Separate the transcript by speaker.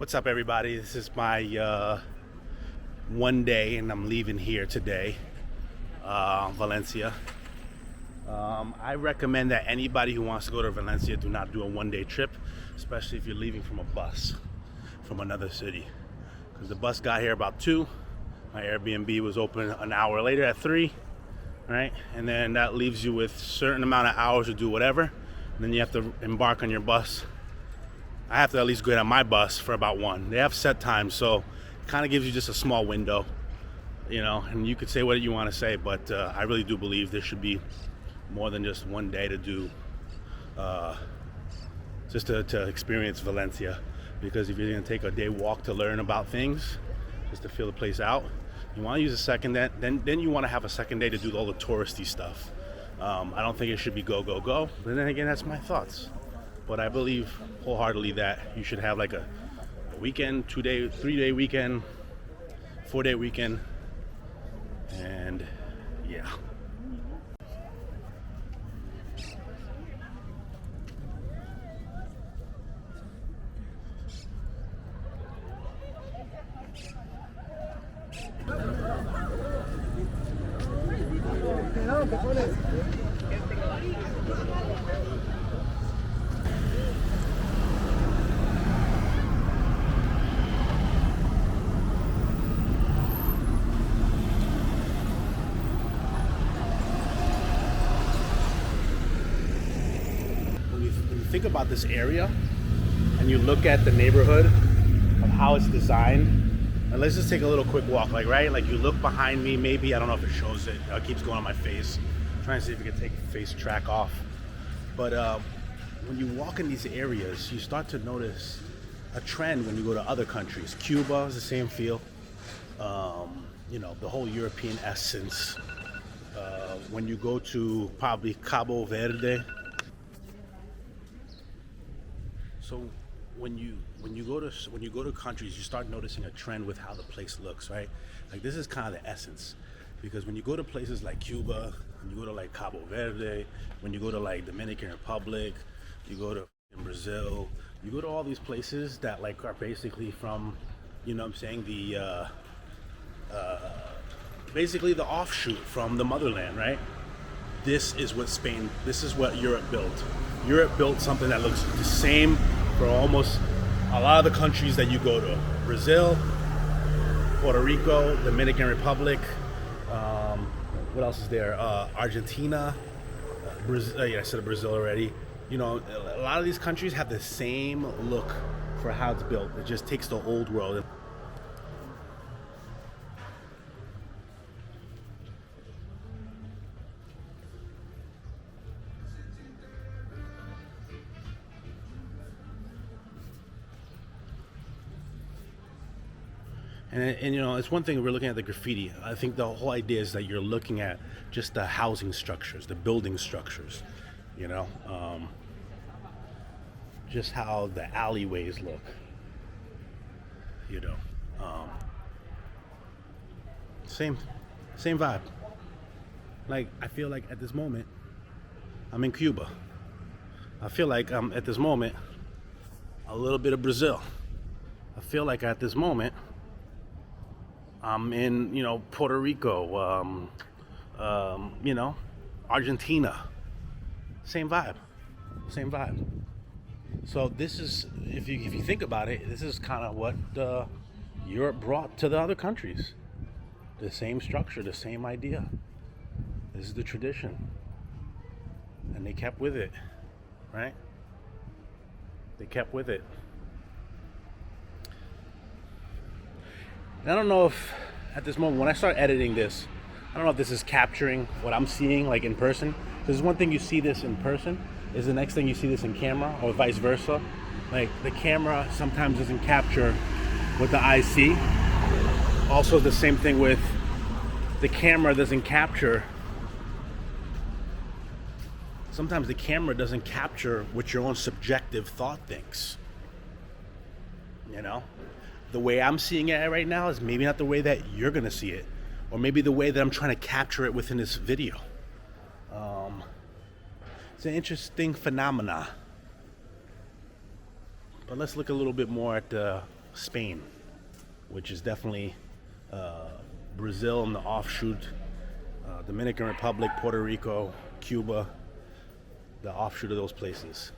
Speaker 1: What's up, everybody? This is my one day, and I'm leaving here today, Valencia. I recommend that anybody who wants to go to Valencia do not do a one-day trip, especially if you're leaving from a bus from another city. Because the bus got here about 2. My Airbnb was open an hour later at 3, right? And then that leaves you with a certain amount of hours to do whatever. And then you have to embark on your bus. I have to at least get on my bus for about 1. They have set times, so it kind of gives you just a small window, and you could say what you want to say, but I really do believe there should be more than just one day to do, just to experience Valencia. Because if you're going to take a day walk to learn about things, just to feel the place out, you want to use a second day, then you want to have a second day to do all the touristy stuff. I don't think it should be go, but then again, that's my thoughts. But I believe wholeheartedly that you should have like a weekend, 2-day, 3-day weekend, 4-day weekend, and yeah. When you think about this area and you look at the neighborhood of how it's designed, and let's just take a little quick walk, like you look behind me, maybe, I don't know if it shows it, it keeps going on my face. I'm trying to see if we can take the face track off. But when you walk in these areas, you start to notice a trend when you go to other countries. Cuba is the same feel, the whole European essence. When you go to probably Cabo Verde. So when you go to countries, you start noticing a trend with how the place looks, right? Like, this is kind of the essence, because when you go to places like Cuba, when you go to like Cabo Verde, when you go to like Dominican Republic, you go to Brazil, you go to all these places that like are basically from, the basically the offshoot from the motherland, right? This is what Europe built. Europe built something that looks the same for almost a lot of the countries that you go to. Brazil, Puerto Rico, Dominican Republic, what else is there? Argentina, Brazil, I said Brazil already. A lot of these countries have the same look for how it's built. It just takes the old world. And it's one thing we're looking at the graffiti. I think the whole idea is that you're looking at just the housing structures, the building structures, just how the alleyways look, same vibe. Like, I feel like at this moment I'm in Cuba. I feel like I'm at this moment a little bit of Brazil. I feel like at this moment I'm in, Puerto Rico, Argentina. Same vibe. So this is, if you think about it, this is kind of what Europe brought to the other countries. The same structure, the same idea. This is the tradition. And they kept with it, right? They kept with it. And I don't know if at this moment, when I start editing this, I don't know if this is capturing what I'm seeing like in person. Because one thing you see this in person is the next thing you see this in camera, or vice versa. Like, the camera sometimes doesn't capture what the eyes see. Also, the same thing with the camera doesn't capture. Sometimes the camera doesn't capture what your own subjective thought thinks. The way I'm seeing it right now is maybe not the way that you're gonna see it, or maybe the way that I'm trying to capture it within this video. It's an interesting phenomena. But let's look a little bit more at the Spain, which is definitely Brazil and the offshoot, Dominican Republic, Puerto Rico, Cuba, the offshoot of those places.